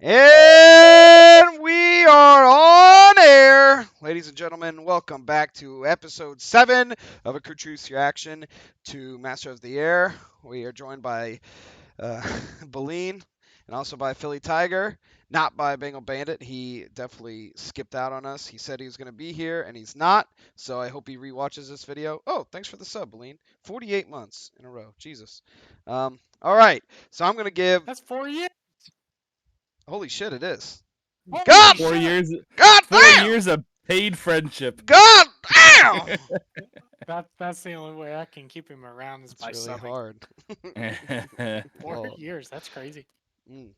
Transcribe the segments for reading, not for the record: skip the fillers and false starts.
And we are on air. Ladies and gentlemen, welcome back to episode 7 of A Crew Truth Reaction to Master of the Air. We are joined by uh, BALEEN and also by Philly Tiger, not by Bengal Bandit. He definitely skipped out on us. He said he was going to be here, and he's not. So I hope he rewatches this video. Oh, thanks for the sub, BALEEN. 48 months in a row. Jesus. All right. So I'm going to give. That's 4 years. Holy shit, it is. Holy God! Four shit! years, God four damn! years of paid friendship. God damn! That's the only way I can keep him around is It's by really subbing. hard. 4 Well, years. That's crazy. mm.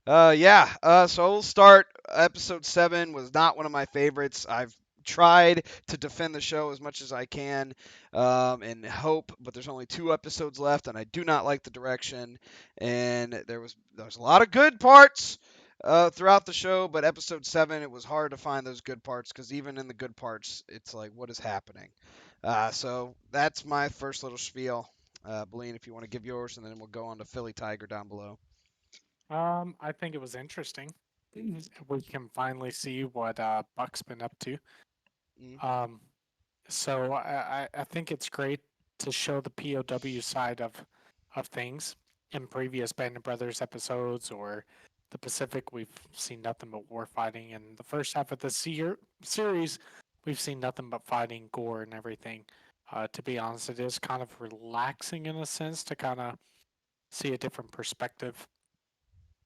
Yeah. So we'll start. Episode 7 was not one of my favorites. I've tried to defend the show as much as I can, and hope, but there's only 2 episodes left, and I do not like the direction. And there's a lot of good parts throughout the show, but episode 7 it was hard to find those good parts because even in the good parts, it's like what is happening. So that's my first little spiel. BALEEN, if you want to give yours, and then we'll go on to Philly Tiger down below. I think it was interesting. We can finally see what Buck's been up to. Mm, Um, so I think it's great to show the POW side of things. In previous Band of Brothers episodes or the Pacific, we've seen nothing but war fighting. In the first half of the series, we've seen nothing but fighting, gore, and everything. To be honest, it is kind of relaxing in a sense to kind of see a different perspective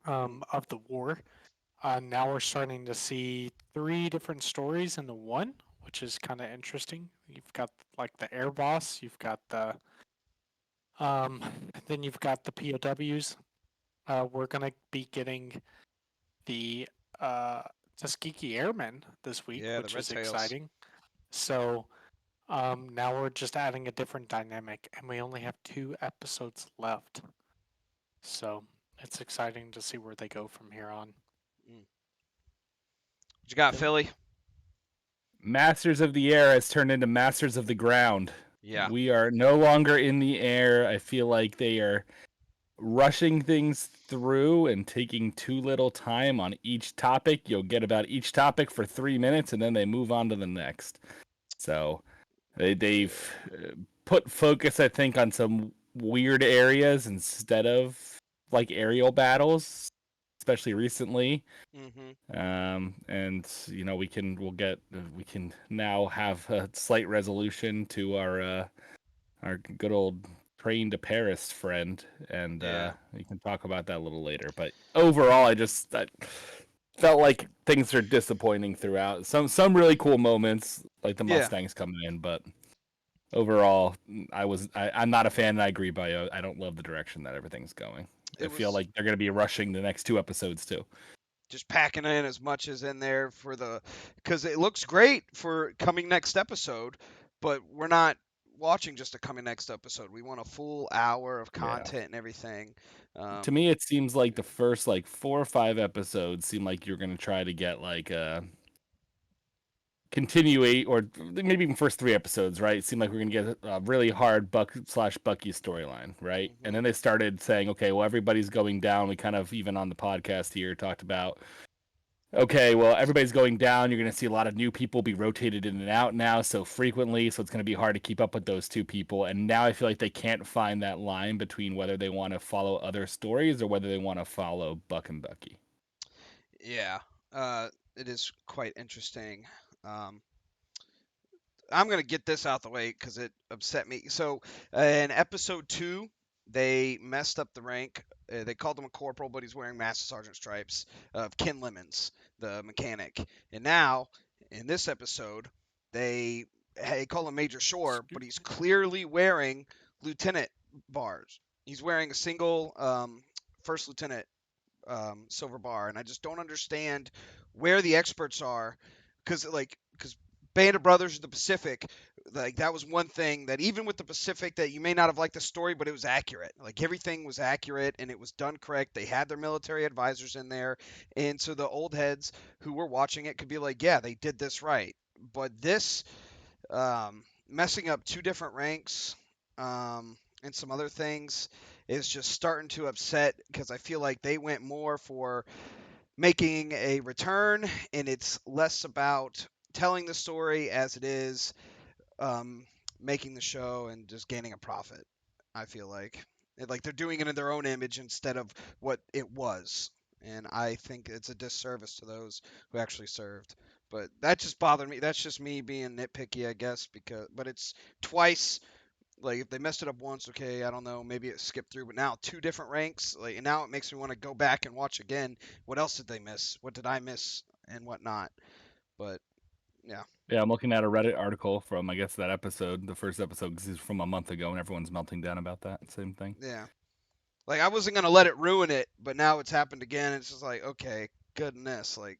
mm. of the war. Now we're starting to see 3 different stories into one, which is kind of interesting. You've got like the air boss, you've got the um, then you've got the POWs. We're gonna be getting the uh, Tuskegee Airmen this week, Yeah, the which Red is Tails. exciting. So now we're just adding a different dynamic, and we only have 2 episodes left. So it's exciting to see where they go from here on. Mm. What you got, Philly? Masters of the Air has turned into Masters of the Ground. Yeah. We are no longer in the air. I feel like they are rushing things through and taking too little time on each topic. You'll get about each topic for 3 minutes and then they move on to the next. So they've put focus, I think, on some weird areas instead of like aerial battles, especially recently. Mm-hmm. And we can now have a slight resolution to our good old train to Paris friend, and Yeah. we can talk about that a little later. But overall, I felt like things are disappointing throughout. Some really cool moments, like the Yeah. Mustangs coming in, but overall, I'm not a fan. And I agree by you. I don't love the direction that everything's going. I It feel was like they're going to be rushing the next 2 episodes too. just packing in as much as in there for the because it looks great for coming next episode, but we're not watching just a coming next episode. We want a full hour of Yeah. content and everything. To me, it seems like the first like 4 or 5 episodes seem like you're going to try to get like a continuate, or maybe even first 3 episodes, right? It seemed like we're gonna get a really hard Bucky storyline, right? And Mm-hmm. then they started saying, okay, well, everybody's going down. We kind of, even on the podcast here, talked about, okay, well, everybody's going down. You're gonna see a lot of new people be rotated in and out now so frequently, so it's gonna be hard to keep up with those 2 people. And now I feel like they can't find that line between whether they want to follow other stories or whether they want to follow Buck and Bucky. Yeah. It is quite interesting. Um, I'm gonna get this out the way because it upset me. So in episode 2, they messed up the rank. They called him a corporal, but he's wearing master sergeant stripes of Ken Lemons, the mechanic. And now in this episode, they call him Major Shore, but he's clearly wearing lieutenant bars. He's wearing a single first lieutenant silver bar, and I just don't understand where the experts are, because Band of Brothers of the Pacific, like that was one thing that even with the Pacific that you may not have liked the story, but it was accurate. Like everything was accurate and it was done correct. They had their military advisors in there, and so the old heads who were watching it could be like, yeah, they did this right. But this messing up 2 different ranks and some other things. is just starting to upset because I feel like they went more for making a return, and it's less about telling the story as it is um, making the show and just gaining a profit. I feel like like they're doing it in their own image instead of what it was, and I think it's a disservice to those who actually served. But that just bothered me. That's just me being nitpicky, I guess. But it's twice. Like if they messed it up once, okay, I don't know, maybe it skipped through. But now two different ranks, like, and now it makes me want to go back and watch again. What else did they miss? What did I miss and whatnot? But yeah, Yeah, I'm looking at a Reddit article from I guess that episode, the first episode, 'cause it's from a month ago, and everyone's melting down about that same thing. yeah. Like I wasn't gonna let it ruin it, but now it's happened again. It's just like, okay, goodness, like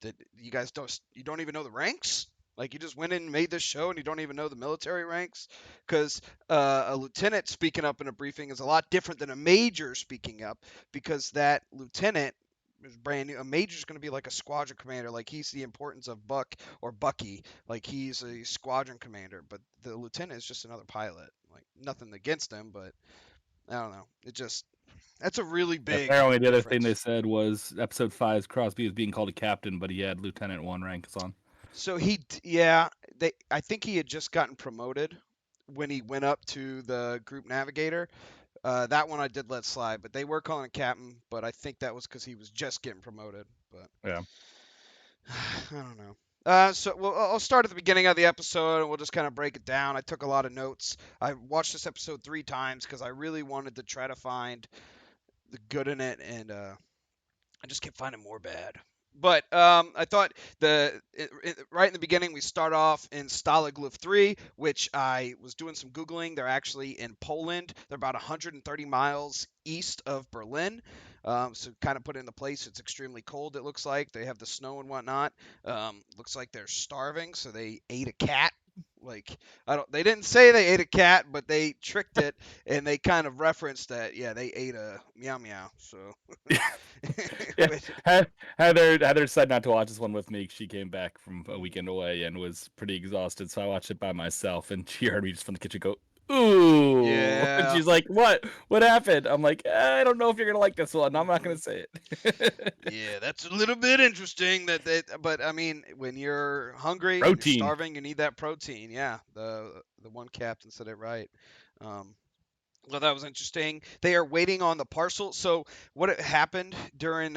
did you guys don't even know the ranks? Like you just went in and made this show and you don't even know the military ranks? Because a lieutenant speaking up in a briefing is a lot different than a major speaking up because that lieutenant is brand new. A major is going to be like a squadron commander. Like he's the importance of Buck or Bucky. Like he's a squadron commander, but the lieutenant is just another pilot. Like nothing against him, but I don't know. It just that's a really Yeah, big apparently the other thing they difference. said was episode 5's Crosby was being called a captain, but he had Lieutenant 1 ranks on. So yeah, I think he had just gotten promoted when he went up to the group navigator. That one I did let slide, but they were calling him captain. But I think that was because he was just getting promoted. But Yeah. I don't know. So I'll start at the beginning of the episode and we'll just kind of break it down. I took a lot of notes. I watched this episode 3 times because I really wanted to try to find the good in it, and I just kept finding more bad. But I thought right in the beginning we start off in Stalag Luft 3, which I was doing some googling. They're actually in Poland. They're about 130 miles east of Berlin. So kind of put it in the place. It's extremely cold. It looks like they have the snow and whatnot. Looks like they're starving, so they ate a cat. Like I don't. They didn't say they ate a cat, but they tricked it, and they kind of referenced that. Yeah, they ate a meow meow. So. Yeah, Which, Heather decided not to watch this one with me. She came back from a weekend away and was pretty exhausted, so I watched it by myself. And she heard me just from the kitchen go, "Ooh!" And yeah, she's like, "What? What happened?" I'm like, "I don't know if you're gonna like this one. I'm not hmm gonna say it." yeah, that's a little bit interesting. But I mean, when you're hungry, when you're Protein. starving, you need that protein. Yeah, the one captain said it right. Um, well, that was interesting. They are waiting on the parcel. So what had happened during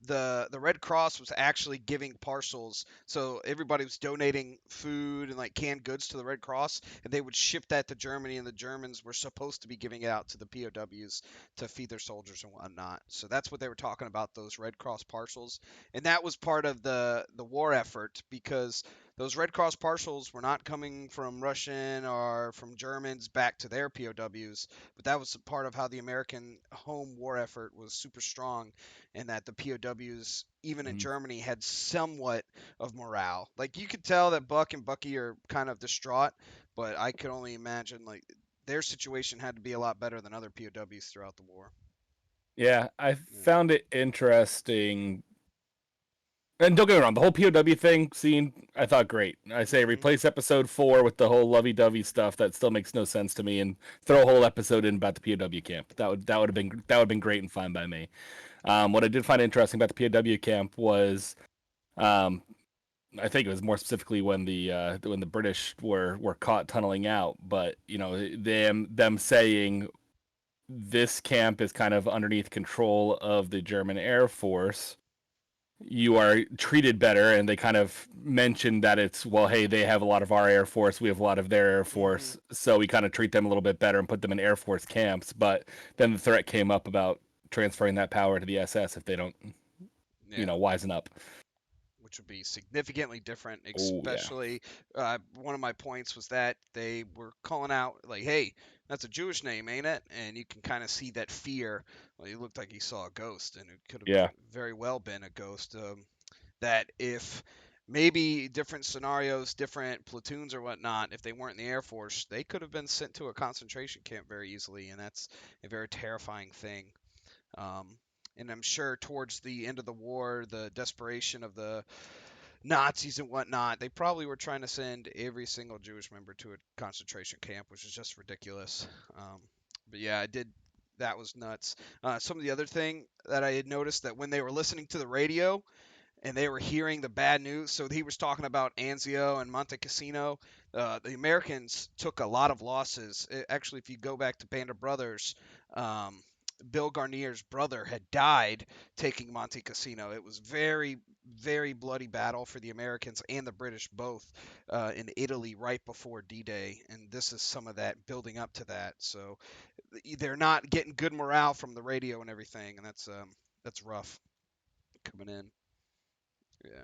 the Red Cross was actually giving parcels, so everybody was donating food and like canned goods to the Red Cross, and they would ship that to Germany, and the Germans were supposed to be giving it out to the POWs to feed their soldiers and whatnot. So that's what they were talking about, those Red Cross parcels, and that was part of the war effort because those Red Cross parcels were not coming from Russian or from Germans back to their POWs, but that was part of how the American home war effort was super strong, and that the POWs, even in Mhm. Germany, had somewhat of morale. Like you could tell that Buck and Bucky are kind of distraught, but I could only imagine like their situation had to be a lot better than other POWs throughout the war. Yeah, I Yeah. found it interesting. And don't get me wrong, the whole POW thing scene, I thought great. I say hmm replace episode 4 with the whole lovey-dovey stuff that still makes no sense to me, and throw a whole episode in about the POW camp. That would have been great and fine by me. What I did find interesting about the POW camp was, um, I think it was more specifically when the British were caught tunneling out, but them saying this camp is kind of underneath control of the German Air Force. You are treated better, and they kind of mentioned that it's, well, hey, they have a lot of our Air Force, we have a lot of their Air hmm Force, so we kind of treat them a little bit better and put them in Air Force camps. But then the threat came up about transferring that power to the SS if they don't Yeah. wisen up. Which would be significantly different. Oh yeah. Especially, one of my points was that they were calling out like, "Hey, that's a Jewish name, ain't it?" And you can kind of see that fear. Well, he looked like he saw a ghost, and it could have Yeah. very well been a ghost. That if maybe different scenarios, different platoons or whatnot, if they weren't in the Air Force, they could have been sent to a concentration camp very easily, and that's a very terrifying thing. Um, and I'm sure towards the end of the war, the desperation of the Nazis and whatnot, they probably were trying to send every single Jewish member to a concentration camp, which is just ridiculous. Um, But yeah, I did. That was nuts. Some of the other thing that I had noticed that when they were listening to the radio, and they were hearing the bad news. So he was talking about Anzio and Monte Cassino. The Americans took a lot of losses. Actually, if you go back to Band of Brothers, um, Bill Garnier's brother had died taking Monte Cassino. It was very, very bloody battle for the Americans and the British both in Italy right before D-Day, and this is some of that building up to that. So they're not getting good morale from the radio and everything, and that's rough coming in. Yeah.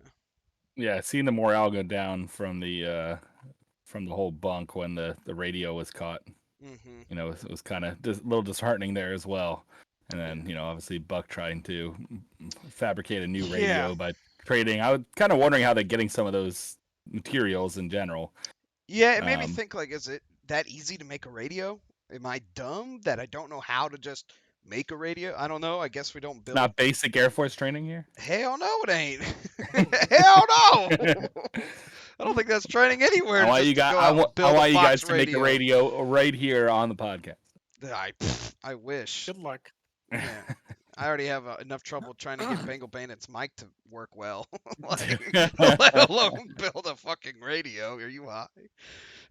Yeah, seeing the morale go down from the whole bunk when the radio was caught. Mm-hmm. It was kind of a little disheartening there as well. And Yeah. then, obviously Buck trying to fabricate a new Yeah. radio by trading. I was kind of wondering how they're getting some of those materials in general. Yeah, it made me Um, think like, is it that easy to make a radio? Am I dumb that I don't know how to just make a radio? I don't know. I guess we don't it's build. not basic Air Force training here. Hell no, it ain't. Hell no. I don't think that's training anywhere just to go out and I build a want you guys Fox to make a radio. radio right here on the podcast. I wish. Good luck. Yeah. I already have enough trouble trying to get Bengal Bandit's mic to work well. Like, let alone build a fucking radio. Are you high?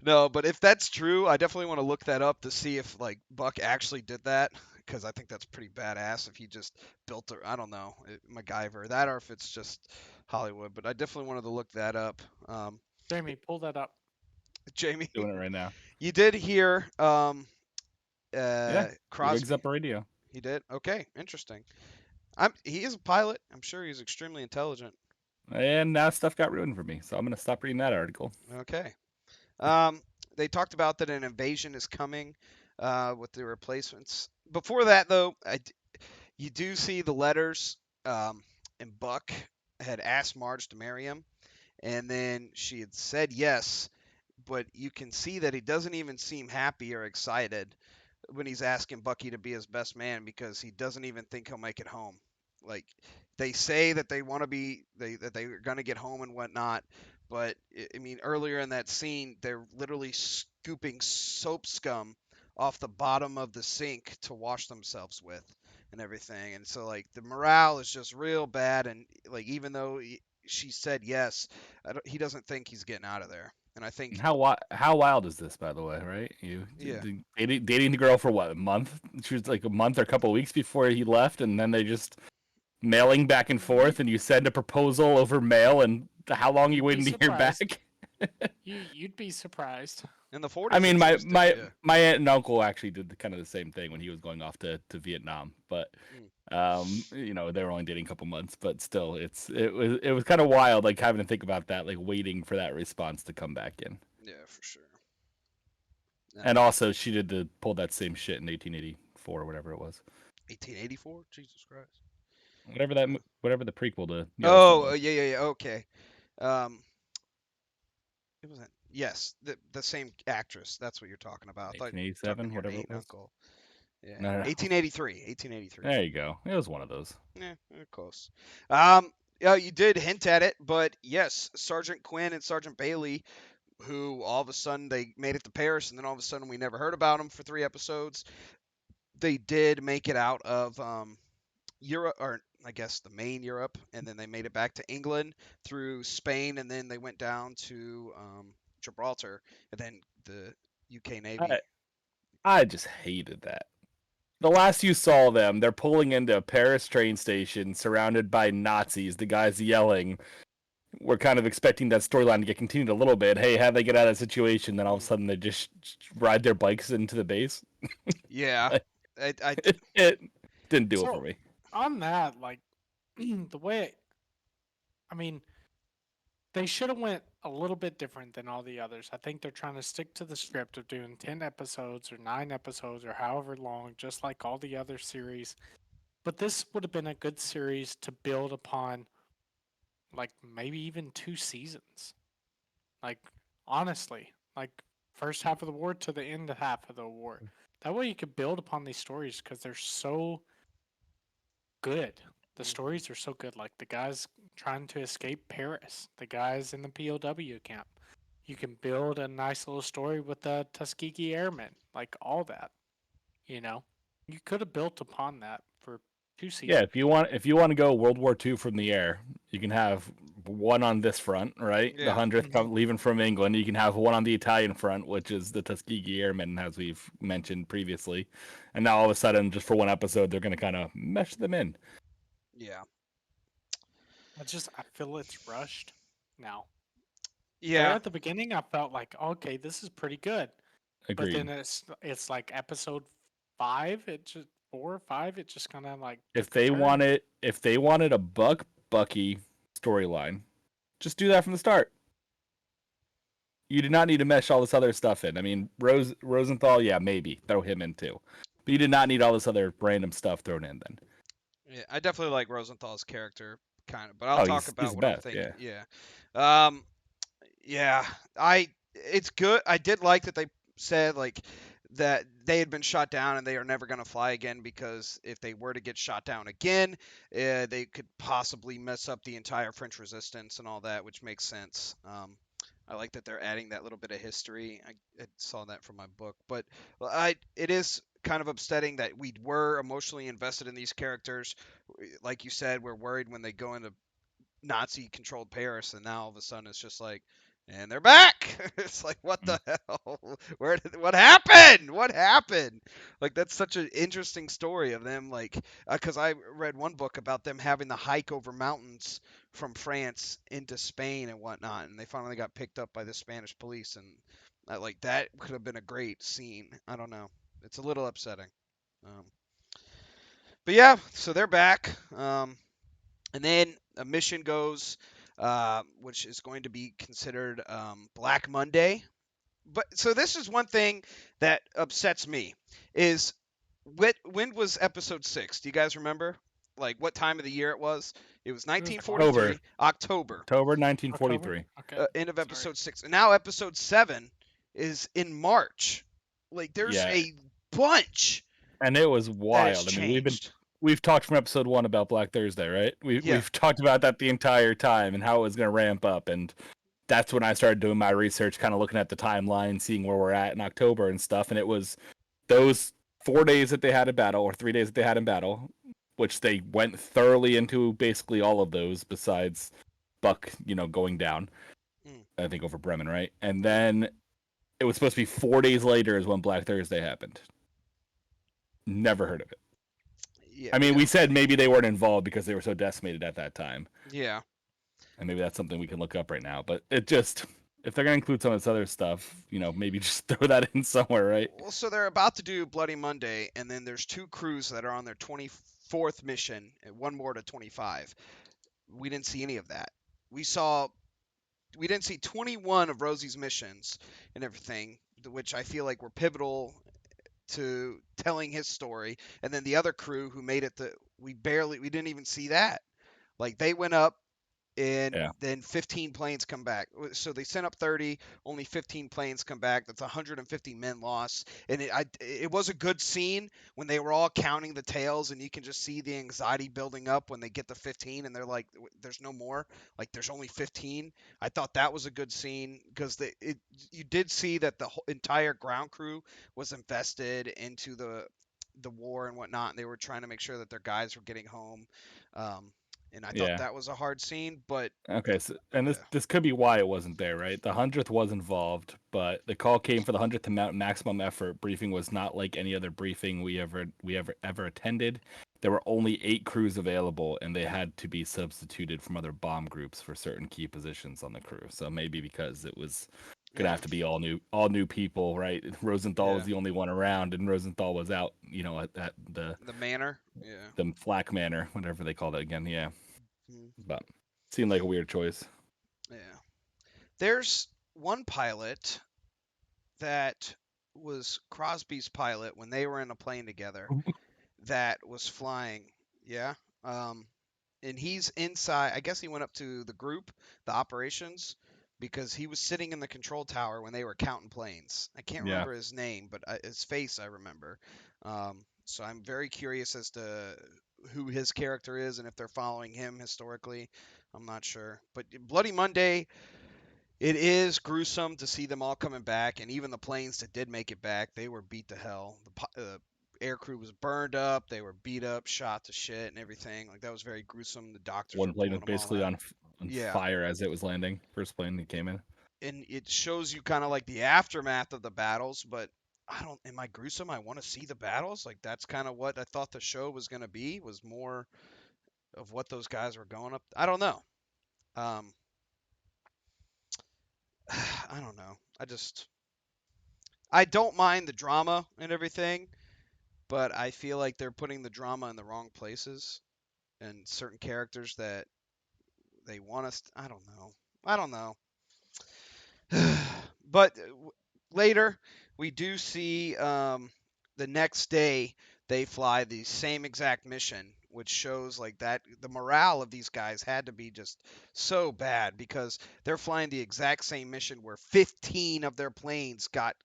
No, but if that's true, I definitely want to look that up to see if like Buck actually did that, because I think that's pretty badass if he just built a, I don't know, MacGyver that, or if it's just Hollywood. But I definitely wanted to look that up. Jamie, pull that up. Jamie, Doing it right now. you did hear Yeah, he rigs Crosby. up a radio. He did. Okay, interesting. He is a pilot. I'm sure he's extremely intelligent. And now stuff got ruined for me, so I'm gonna stop reading that article. Okay. Um, they talked about that an invasion is coming with the replacements. Before that, though, you do see the letters, and Buck had asked Marge to marry him, and then she had said yes, but you can see that he doesn't even seem happy or excited when he's asking Bucky to be his best man because he doesn't even think he'll make it home. Like they say that they want to be that they're gonna get home and whatnot, but I mean earlier in that scene they're literally scooping soap scum off the bottom of the sink to wash themselves with and everything, and so like the morale is just real bad, and like even though she said yes, he doesn't think he's getting out of there, and I think How wild is this, by the way? Right? yeah. Dating the girl for what, a month? She was like a month or a couple of weeks before he left, and then they just mailing back and forth, and you send a proposal over mail, and how long are you You'd be waiting to hear back? surprised. You'd be surprised. In the I 40s, mean, it's used to, yeah. my aunt and uncle actually did kind of the same thing when he was going off to Vietnam, but they were only dating a couple months, but still, it was kind of wild, like having to think about that, like waiting for that response to come back in. Yeah, for sure. And also, she did pull that same shit in 1884, whatever it was. 1884? Jesus Christ. Whatever the prequel to Oh, Yellowstone was. yeah, okay. Um, it wasn't. Yes, the same actress. That's what you're talking about. I thought you were talking 1887, your whatever aunt it and was. uncle. Yeah, No, no, no. 1883. 1883. There you go. It was one of those. Yeah, close. Yeah, you did hint at it, but yes, Sergeant Quinn and Sergeant Bailey, who all of a sudden they made it to Paris, and then all of a sudden we never heard about them for 3 episodes. They did make it out of Europe, or I guess the main Europe, and then they made it back to England through Spain, and then they went down to Gibraltar, and then the UK Navy. I just hated that. The last you saw them, they're pulling into a Paris train station surrounded by Nazis, the guys yelling. We're kind of expecting that storyline to get continued a little bit. Hey, how they get out of that situation? Then all of a sudden they just ride their bikes into the base. Yeah, I It didn't do it for So me. on that, like the way, I mean, they should have went a little bit different than all the others. I think they're trying to stick to the script of doing 10 episodes or 9 episodes or however long, just like all the other series. But this would have been a good series to build upon, like maybe even 2 seasons. Like honestly, like first half of the war to the end half of the war. That way you could build upon these stories because they're so good. The stories are so good. Like the guys trying to escape Paris, the guys in the POW camp. You can build a nice little story with the Tuskegee Airmen, like all that. You know, you could have built upon that for 2 Yeah, seasons. if you want to go World War II from the air, you can have one on this front, right? The Yeah. hundredth Hmm. leaving from England. You can have one on the Italian front, which is the Tuskegee Airmen, as we've mentioned previously. And now all of a sudden, just for one episode, they're going to kind of mesh them in. Yeah. I feel it's rushed now. There Yeah. at the beginning, I felt like, okay, this is pretty good. But Agreed. then it's like episode 5, it just 4 or 5, it just kind of like If took a they turn. wanted a Bucky storyline, just do that from the start. You did not need to mesh all this other stuff in. I mean, Rosenthal, yeah, maybe throw him in too, but you did not need all this other random stuff thrown in. Then, Yeah. I definitely like Rosenthal's character, kind of, but I'll oh, talk he's about the what I'm best. thinking. Yeah, Yeah. Um. Yeah. It's good. I did like that they said like that they had been shot down and they are never going to fly again because if they were to get shot down again, they could possibly mess up the entire French resistance and all that, which makes sense. I like that they're adding that little bit of history. I saw that from my book, but it is kind of upsetting that we were emotionally invested in these characters. Like you said, we're worried when they go into Nazi-controlled Paris, and now all of a sudden it's just like, and they're back. It's like, what Mm. the hell? What happened? What happened? Like that's such an interesting story of them, like, because I read one book about them having to hike over mountains from France into Spain and whatnot, and they finally got picked up by the Spanish police, and like that could have been a great scene. I don't know. It's a little upsetting. Um, but yeah, so they're back. And then a mission goes, which is going to be considered Black Monday. But so this is one thing that upsets me is when was episode 6? Do you guys remember? Like what time of the year it was? It was It was March. October, 1943, October, October October? 1943. Okay. end of Sorry. episode 6. And now episode 7 is in March. Like there's Yeah, a bunch and it was that has wild. I mean, changed. we've talked from episode 1 about Black Thursday, right? Yeah. We've talked about that the entire time and how it was going to ramp up, and that's when I started doing my research, kind of looking at the timeline, seeing where we're at in October and stuff. And it was those 4 days that they had in battle, or 3 days that they had in battle, which they went thoroughly into basically all of those, besides Buck, going down. Mm, I think over Bremen, right? And yeah. then it was supposed to be 4 days later is when Black Thursday happened. Never heard of it. Yeah, I we mean, we don't. said maybe they weren't involved because they were so decimated at that time. Yeah. And maybe that's something we can look up right now. But it just, if they're gonna include some of this other stuff, maybe just throw that in somewhere, right? Well, so they're about to do Bloody Monday, and then there's two crews that are on their 24th mission, and one more to 25. We didn't see any of that. We saw, we didn't see 21 of Rosie's missions and everything, which I feel like were pivotal to telling his story. And then the other crew who made it, we didn't even see that. Like they went up and Yeah, then 15 planes come back. So they sent up 30, only 15 planes come back. That's 150 men lost. And it was a good scene when they were all counting the tails, and you can just see the anxiety building up when they get to 15, and they're like, "There's no more. Like there's only 15." I thought that was a good scene because you did see that the whole entire ground crew was invested into the war and whatnot, and they were trying to make sure that their guys were getting home. Um, and I thought yeah. that was a hard scene, but Okay, so and this yeah, this could be why it wasn't there, right? The 100th was involved, but the call came for the 100th to mount maximum effort. Briefing was not like any other briefing we ever attended. There were only 8 crews available, and they had to be substituted from other bomb groups for certain key positions on the crew. So maybe because it was gonna yeah, have to be all new people, right? Rosenthal was yeah. the only one around, and Rosenthal was out, at the The manor, yeah, the Flak Manor, whatever they called it again. Yeah, mhm, but seemed like a weird choice. yeah. There's one pilot that was Crosby's pilot when they were in a plane together that was flying. Yeah. Um, and he's inside. I guess he went up to the group, the operations, because he was sitting in the control tower when they were counting planes. I can't Yeah. remember his name, but his face I remember. So I'm very curious as to who his character is and if they're following him historically. I'm not sure. But Bloody Monday, it is gruesome to see them all coming back, and even the planes that did make it back, they were beat to hell. air crew was burned up. They were beat up, shot to shit, and everything. Like that was very gruesome. The doctors One were plane pulling was them all basically out. on Yeah, fire as it was landing. First plane that came in. and it shows you kind of like the aftermath of the battles. But I don't. Am I gruesome? I want to see the battles. Like that's kind of what I thought the show was gonna be. Was more of what those guys were going up. I don't know. Um, I don't know. I don't mind the drama and everything, but I feel like they're putting the drama in the wrong places and certain characters that they want us. I don't know. I don't know. But later we do see the next day they fly the same exact mission, which shows like that the morale of these guys had to be just so bad because they're flying the exact same mission where 15 of their planes got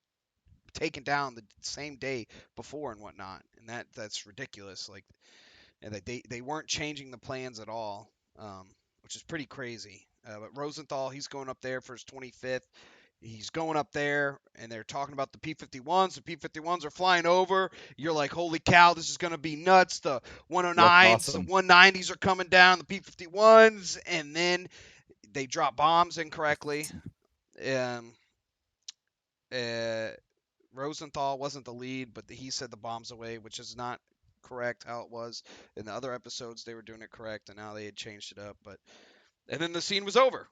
taken down the same day before and whatnot, and that's ridiculous. Like, and they weren't changing the plans at all, which is pretty crazy. But Rosenthal, he's going up there for his 25th. He's going up there, and they're talking about the P-51s. The P-51s are flying over. You're like, holy cow, this is going to be nuts. The Looks 109s, the awesome. 190s are coming down, the P-51s, and then they drop bombs incorrectly. Um, uh, Rosenthal wasn't the lead, but he said the bombs away, which is not correct how it was. In the other episodes, they were doing it correct, and now they had changed it up. But and then the scene was over.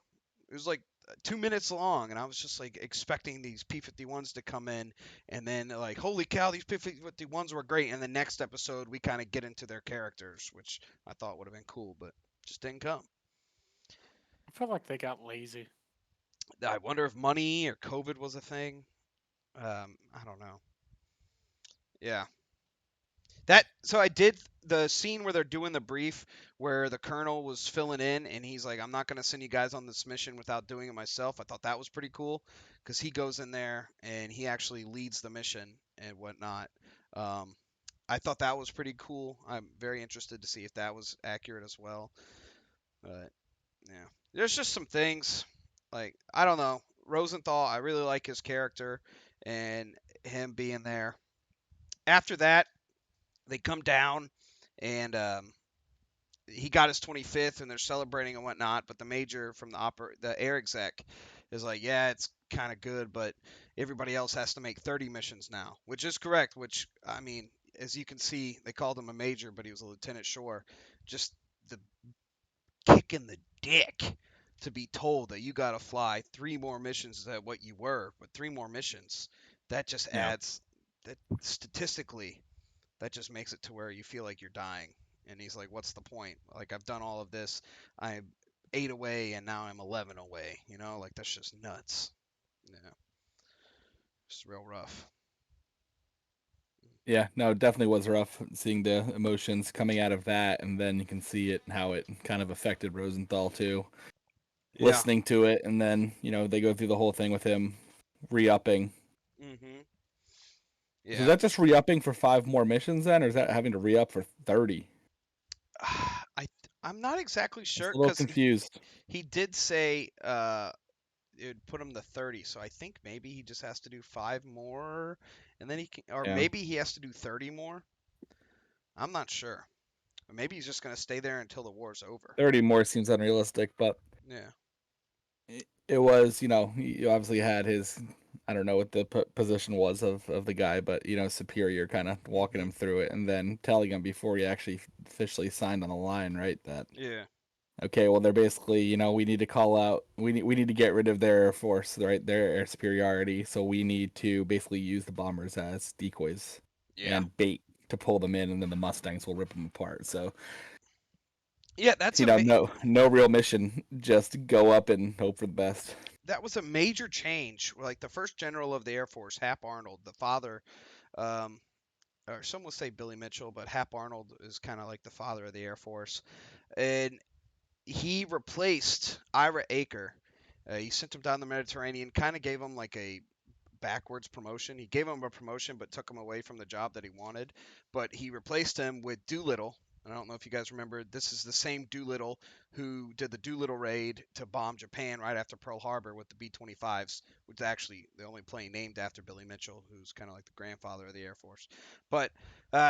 It was like 2 minutes long, and I was just like expecting these P-51s to come in, and then like, holy cow, these P-51s were great. And the next episode, we kind of get into their characters, which I thought would have been cool, but just didn't come. I feel like they got lazy. I wonder if money or COVID was a thing. I don't know. Yeah. So I did the scene where they're doing the brief where the colonel was filling in and he's like, I'm not going to send you guys on this mission without doing it myself. I thought that was pretty cool because he goes in there and he actually leads the mission and whatnot. Um, I thought that was pretty cool. I'm very interested to see if that was accurate as well. But yeah, there's just some things like, I don't know. Rosenthal, I really like his character and him being there. After that, they come down and he got his 25th and they're celebrating and whatnot. But the major from the air exec is like, yeah, it's kind of good, but everybody else has to make 30 missions now, which is correct. Which, I mean, as you can see, they called him a major, but he was a lieutenant. Sure, just the kick in the dick to be told that you got to fly 3 more missions than what you were, but 3 more missions. That just Yeah. adds that statistically that just makes it to where you feel like you're dying. And he's like, what's the point? Like, I've done all of this. I'm 8 away, and now I'm 11 away. You know, like, that's just nuts. Yeah. It's real rough. Yeah, no, it definitely was rough seeing the emotions coming out of that, and then you can see it how it kind of affected Rosenthal too. Yeah. Listening to it, and then they go through the whole thing with him re-upping. Mm-hmm. So is Yeah. that just re-upping for 5 more missions then, or is that having to re-up for 30? I I'm not exactly I was sure a little because confused. he did say it would put him to 30. So I think maybe he just has to do 5 more, and then he can, or Yeah, maybe he has to do 30 more. I'm not sure. Maybe he's just gonna stay there until the war's over. 30 more seems unrealistic, but Yeah. it was, he obviously had his, I don't know what the position was of the guy, but superior kind of walking Mm-hmm. him through it and then telling him before he actually officially signed on the line, right? That Yeah. okay, well they're basically, we need to call out, we need to get rid of their air force, right? Their air superiority, so we need to basically use the bombers as decoys Yeah. and bait to pull them in, and then the Mustangs will rip them apart. So Yeah, no real mission, just go up and hope for the best. that was a major change. Like the first general of the Air Force, Hap Arnold, the father, um, or some will say Billy Mitchell, but Hap Arnold is kind of like the father of the Air Force, and he replaced Ira Aker. He sent him down the Mediterranean, kind of gave him like a backwards promotion. He gave him a promotion, but took him away from the job that he wanted. But he replaced him with Doolittle, I don't know if you guys remember. This is the same Doolittle who did the Doolittle raid to bomb Japan right after Pearl Harbor with the B-25s, which is actually the only plane named after Billy Mitchell, who's kind of like the grandfather of the Air Force. But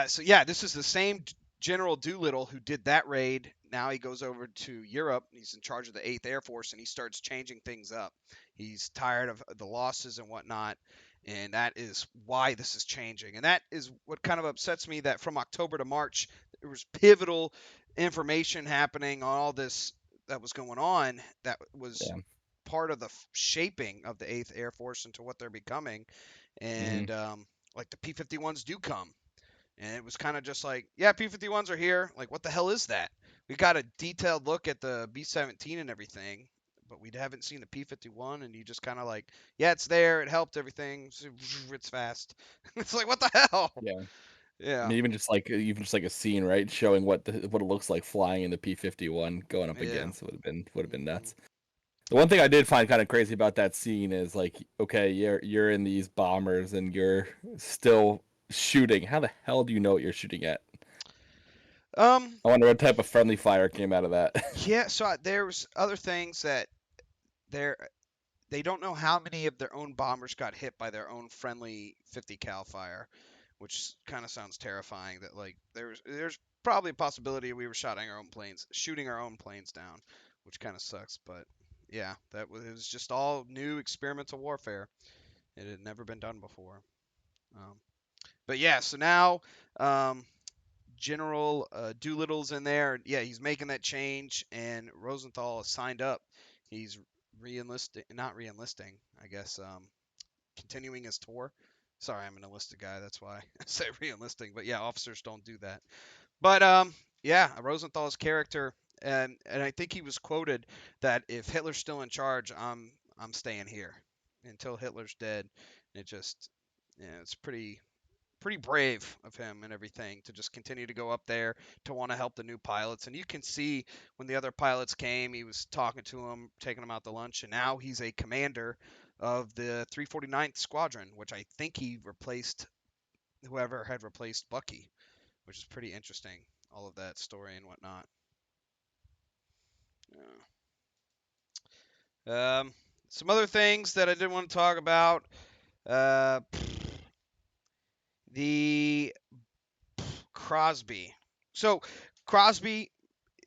so yeah, this is the same General Doolittle who did that raid. Now he goes over to Europe. He's in charge of the 8th Air Force, and he starts changing things up. He's tired of the losses and whatnot, and that is why this is changing. And that is what kind of upsets me, that from October to March, there was pivotal information happening on all this that was going on that was Yeah. part of the shaping of the 8th Air Force into what they're becoming. Hmm. And like the P-51s do come. And it was kind of just like, yeah, P-51s are here. Like, what the hell is that? We got a detailed look at the B-17 and everything, but we haven't seen the P-51, and you just kind of like, yeah, it's there. It helped everything. It's fast. It's like, what the hell? Yeah. I Yeah. mean, even just like a scene, right, showing what it looks like flying in the P-51 going up Yeah. against would have been Hmm. nuts. The one thing I did find kind of crazy about that scene is like, okay, you're in these bombers and you're still shooting. How the hell do you know what you're shooting at? Um, I wonder what type of friendly fire came out of that. yeah, so there's other things that they're they don't know how many of their own bombers got hit by their own friendly 50 cal fire, which kind of sounds terrifying. That like there's probably a possibility we were shooting our own planes down, which kind of sucks. But yeah, it was just all new experimental warfare. It had never been done before. Um, but yeah, so now General Doolittle's in there. Yeah, he's making that change, and Rosenthal is signed up. He's re-enlisting, not re-enlisting, I guess, continuing his tour. Sorry, I'm an enlisted guy. That's why I say re-enlisting. But yeah, officers don't do that. But yeah, Rosenthal's character, and I think he was quoted that if Hitler's still in charge, I'm staying here until Hitler's dead. And it just, yeah, it's pretty brave of him and everything to just continue to go up there to want to help the new pilots. And you can see when the other pilots came, he was talking to them, taking them out to lunch, and now he's a commander of the 349th Squadron, which I think he replaced whoever had replaced Bucky, which is pretty interesting. All of that story and whatnot. Some other things that I did want to talk about. Uh, the Crosby. So Crosby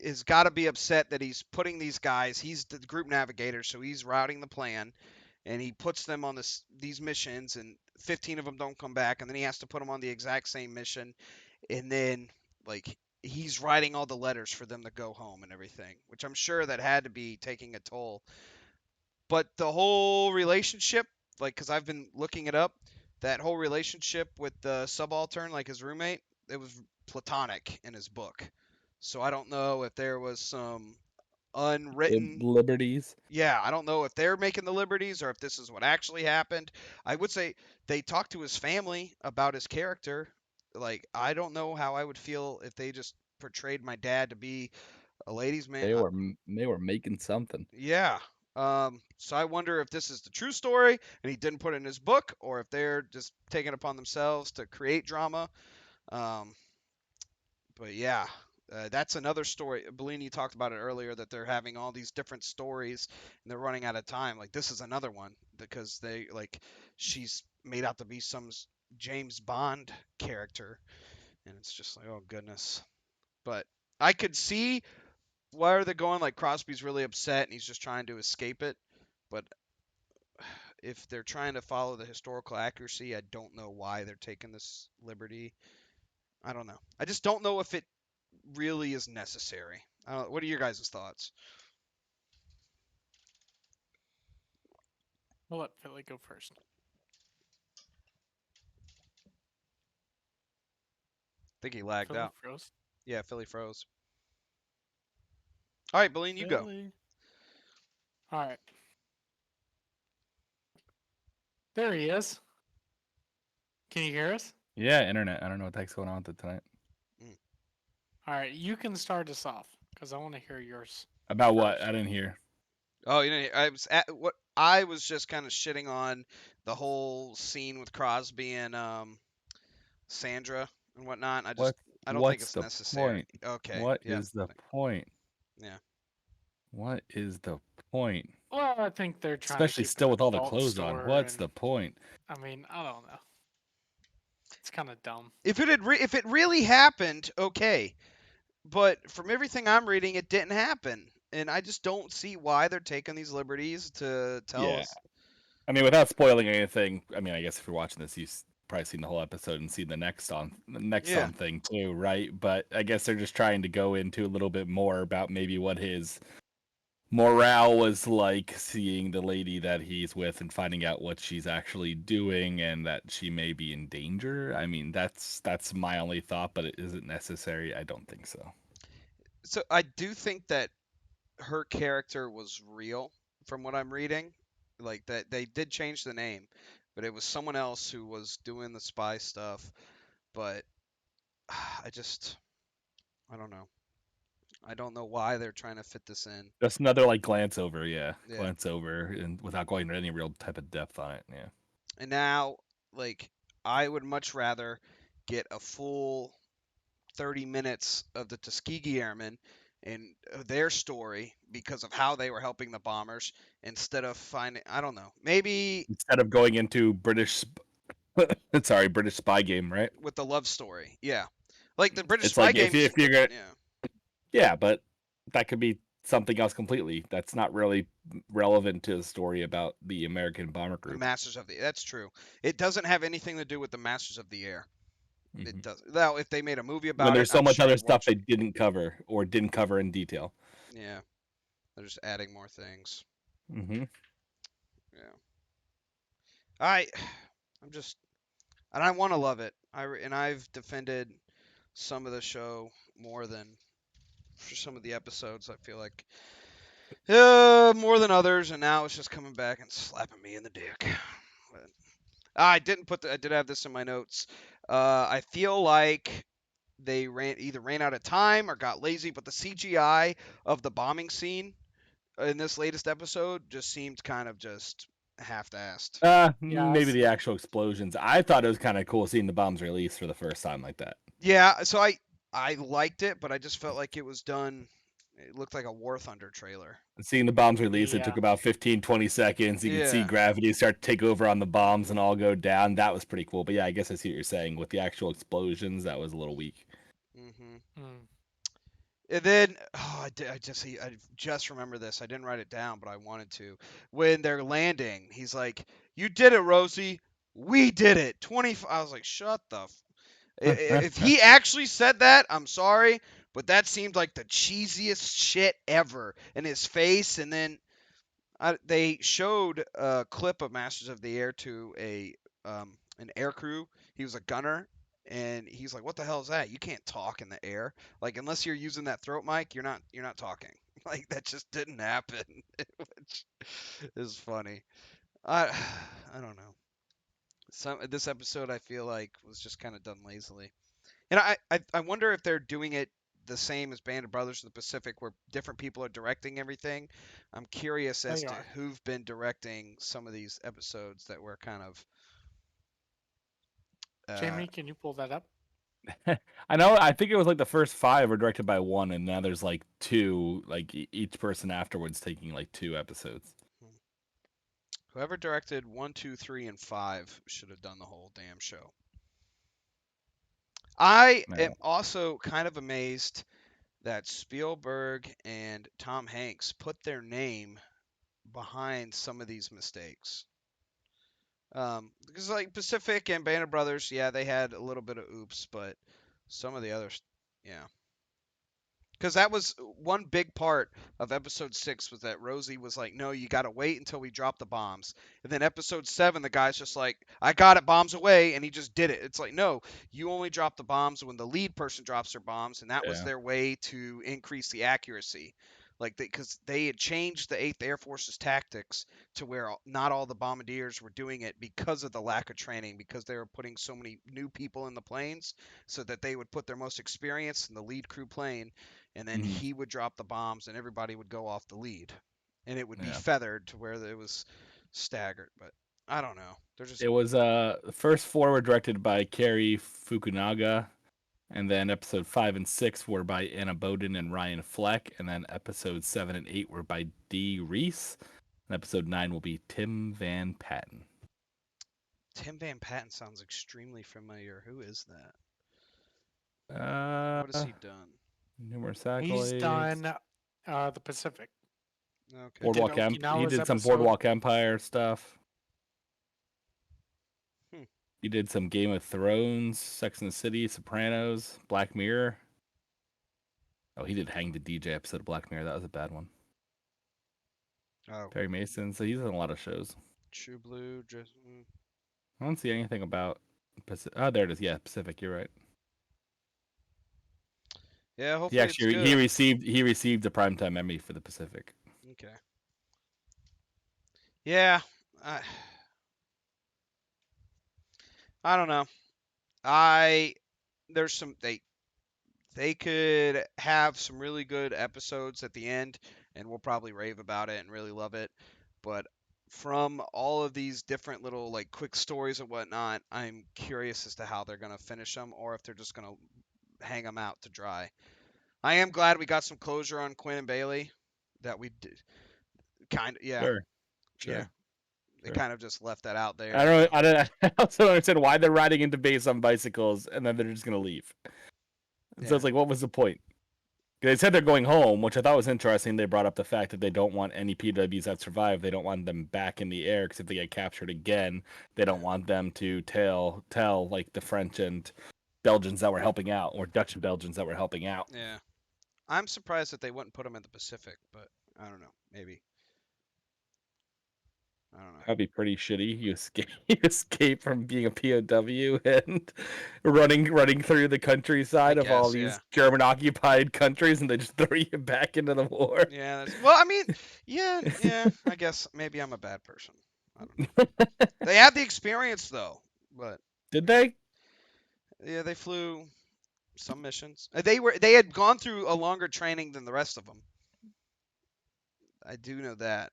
has got to be upset that he's putting these guys. He's the group navigator, so he's routing the plan, and he puts them on these missions, and 15 of them don't come back, and then he has to put them on the exact same mission, and then like he's writing all the letters for them to go home and everything, which I'm sure that had to be taking a toll. But the whole relationship, like, because I've been looking it up, that whole relationship with the subaltern, like his roommate, it was platonic in his book. So I don't know if there was some unwritten. Liberties. Yeah, I don't know if they're making the liberties or if this is what actually happened. I would say they talked to his family about his character. Like, I don't know how I would feel if they just portrayed my dad to be a ladies' man. They were making something. Yeah. So I wonder if this is the true story and he didn't put it in his book, or if they're just taking it upon themselves to create drama. Um, but yeah, that's another story. Bellini talked about it earlier, that they're having all these different stories and they're running out of time. Like, this is another one because she's made out to be some James Bond character, and it's just like, oh goodness. But I could see where they're going. Like, Crosby's really upset and he's just trying to escape it. But if they're trying to follow the historical accuracy, I don't know why they're taking this liberty. I don't know. I just don't know if it really is necessary. What are your guys' thoughts? We'll let Philly go first. I think he lagged Philly out. froze. Yeah, Philly froze. All right, Beline, you go. Philly. All right. There he is. Can you hear us? Yeah, internet. I don't know what the heck's going on with it tonight. Mm. All right. You can start us off because I want to hear yours. About what? First. I didn't hear. Oh, you know, I was just kind of shitting on the whole scene with Crosby and Sandra and whatnot. What? I don't think What's it's the necessary. point? Okay. What Yep. is the point? Yeah. What is the point? Well, I think they're trying to Especially keep it still an with all the adult clothes on. store, What's and the point? I mean, I don't know. It's kind of dumb. If it really happened, okay. But from everything I'm reading, it didn't happen, and I just don't see why they're taking these liberties to tell Yeah. us. I mean, without spoiling anything, I mean, I guess if you're watching this, you've probably seen the whole episode and seen the next Yeah. on thing too, right? But I guess they're just trying to go into a little bit more about maybe what his morale was like seeing the lady that he's with and finding out what she's actually doing and that she may be in danger. I mean, that's my only thought, but it isn't necessary. I don't think so. So I do think that her character was real from what I'm reading. Like that they did change the name, but it was someone else who was doing the spy stuff. But I just I don't know. I don't know why they're trying to fit this in. Just another like glance over, yeah, Yeah. glance over, and without going into any real type of depth on it, yeah. And now, like, I would much rather get a full 30 minutes of the Tuskegee Airmen and their story because of how they were helping the bombers instead of finding, I don't know, maybe Instead of going into British spy game, right? with the love story. Yeah. Like the British It's spy like games. if you're gonna, Yeah. yeah, but that could be something else completely. That's not really relevant to the story about the American bomber The group. Masters of the That's true. It doesn't have anything to do with the Masters of the Air. It Hmm. does. Now, if they made a movie When about it, there's so I'm much sure other I'd stuff watch they it. didn't cover or didn't cover in detail. Yeah. They're just adding more things. Hmm. Yeah. I I'm just and I want to love it. And I've defended some of the show more than for some of the episodes. I feel like more than others, and now it's just coming back and slapping me in the dick. But I did have this in my notes. I feel like they either ran out of time or got lazy, but the CGI of the bombing scene in this latest episode just seemed kind of just half-assed. Maybe Yes. the actual explosions. I thought it was kind of cool seeing the bombs released for the first time like that. Yeah, so I liked it, but I just felt like it was done. It looked like a War Thunder trailer. Seeing the bombs released, it took Yeah. about 15, 20 seconds. You could see Yeah. gravity start to take over on the bombs and all go down. That was pretty cool. But yeah, I guess I see what you're saying. With the actual explosions, that was a little weak. Hmm. Mm. And then I just remember this. I didn't write it down, but I wanted to. When they're landing, he's like, "You did it, Rosie. We did it." 20. I was like, "Shut the." If he actually said that, I'm sorry, but that seemed like the cheesiest shit ever. And his face, and then they showed a clip of Masters of the Air to an air crew. He was a gunner, and he's like, "What the hell is that? You can't talk in the air. Like unless you're using that throat mic, you're not talking." Like that just didn't happen, which is funny. I I don't know. This episode I feel like was just kind of done lazily, and I wonder if they're doing it the same as Band of Brothers of the Pacific, where different people are directing everything. I'm curious as They to are. who've been directing some of these episodes that were kind of. Uh, Jamie, can you pull that up? I know. I think it was like the first five were directed by one, and now there's like two. Like each person afterwards taking like two episodes. Whoever directed 1, 2, 3, and 5 should have done the whole damn show. I Yeah. am also kind of amazed that Spielberg and Tom Hanks put their name behind some of these mistakes. Because like Pacific and Band of Brothers, yeah, they had a little bit of oops, but some of the others, yeah. Because that was one big part of episode 6 was that Rosie was like, "No, you got to wait until we drop the bombs." And then episode 7, the guy's just like, "I got it, bombs away," and he just did it. It's like, no, you only drop the bombs when the lead person drops their bombs, and that was Yeah. their way to increase the accuracy. Like, because they had changed the 8th Air Force's tactics to where not all the bombardiers were doing it because of the lack of training, because they were putting so many new people in the planes, so that they would put their most experienced in the lead crew plane, and then Mhm. he would drop the bombs and everybody would go off the lead, and it would be Yeah. feathered to where it was staggered. But I don't know, they're just It was the first four were directed by Cary Fukunaga, And then episode 5 and 6 were by Anna Boden and Ryan Fleck. And then episodes 7 and 8 were by Dee Reese. And episode 9 will be Tim Van Patten. Tim Van Patten sounds extremely familiar. Who is that? Uh, What has he done? numerous He's accolades. done the Pacific. Okay. Boardwalk Did He Okinawa's did some episode. Boardwalk Empire stuff. Hmm. He did some Game of Thrones, Sex and the City, Sopranos, Black Mirror. Oh, he did Hang the DJ episode of Black Mirror. That was a bad one. Oh, Perry Mason. So he's done a lot of shows. True Blue. I don't see anything about Pacific. Oh, there it is. Yeah, Pacific. You're right. Yeah, He hopefully it's actually good. he received a primetime Emmy for the Pacific. Okay. Yeah. I don't know. There's some they could have some really good episodes at the end, and we'll probably rave about it and really love it. But from all of these different little like quick stories and whatnot, I'm curious as to how they're gonna finish them, or if they're just gonna hang them out to dry. I am glad we got some closure on Quinn and Bailey. That we did, kind of, yeah, Sure. yeah. They kind of just left that out there. I don't. I also don't understand why they're riding into base on bicycles and then they're just gonna leave. So Yeah. it's like, what was the point? They said they're going home, which I thought was interesting. They brought up the fact that they don't want any PWs that survive. They don't want them back in the air because if they get captured again, they don't want them to tell like the French and Belgians that were helping out, or Dutch and Belgians that were helping out. Yeah. I'm surprised that they wouldn't put them in the Pacific, but I don't know. Maybe. I don't know. That'd be pretty shitty. You escape from being a POW and running through the countryside of all guess, these yeah. German occupied countries, and they just throw you back into the war. Yeah. Well, I mean, yeah. I guess maybe I'm a bad person. I don't know. They had the experience though, but Did they? yeah, they flew some missions. They had gone through a longer training than the rest of them. I do know that.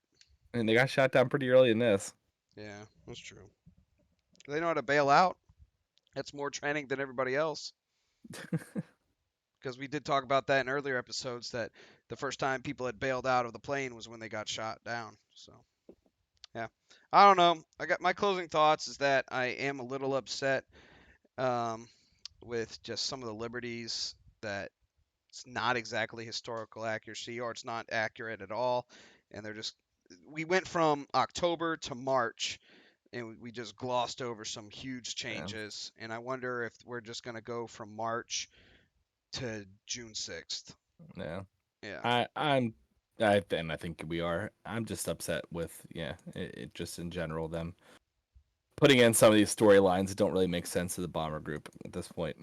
And they got shot down pretty early in this. Yeah, that's true. They know how to bail out. That's more training than everybody else. Because we did talk about that in earlier episodes that the first time people had bailed out of the plane was when they got shot down. So, yeah. I don't know. I got my closing thoughts is that I am a little upset um, with just some of the liberties that it's not exactly historical accuracy or it's not accurate at all. And they're just, we went from October to March and we just glossed over some huge changes. And I wonder if we're just going to go from March to June 6th. Yeah. Yeah. I think we are. I'm just upset with it just in general them putting in some of these storylines that don't really make sense to the bomber group at this point.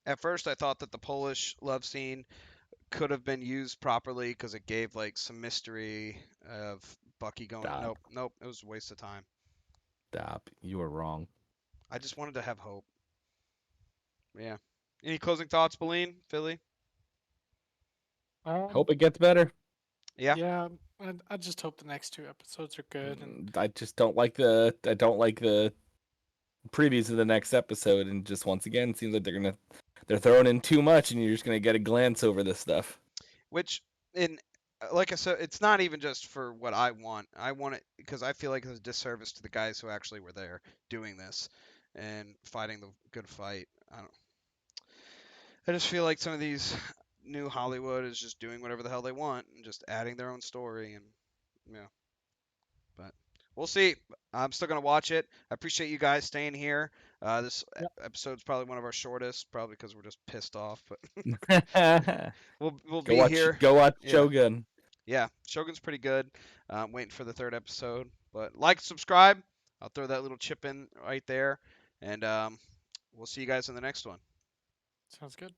At first, I thought that the Polish love scene could have been used properly because it gave like some mystery of Bucky going. Stop. Nope. It was a waste of time. Stop. You were wrong. I just wanted to have hope. Yeah. Any closing thoughts, BALEEN, Philly? Hope it gets better. Yeah. Yeah, I just hope the next 2 episodes are good. And I just don't like the previews of the next episode, and just once again, it seems like they're throwing in too much, and you're just gonna get a glance over this stuff. Which, like I said, it's not even just for what I want. I want it because I feel like it's a disservice to the guys who actually were there doing this and fighting the good fight. I just feel like some of these new Hollywood is just doing whatever the hell they want and just adding their own story and yeah. But we'll see. I'm still gonna watch it. I appreciate you guys staying here. This Yep. episode's probably one of our shortest, probably because we're just pissed off. But we'll Go be here. watch Yeah. Shogun. Yeah, Shogun's pretty good. Waiting for the 3rd episode. But like, subscribe. I'll throw that little chip in right there, and we'll see you guys in the next one. sounds good.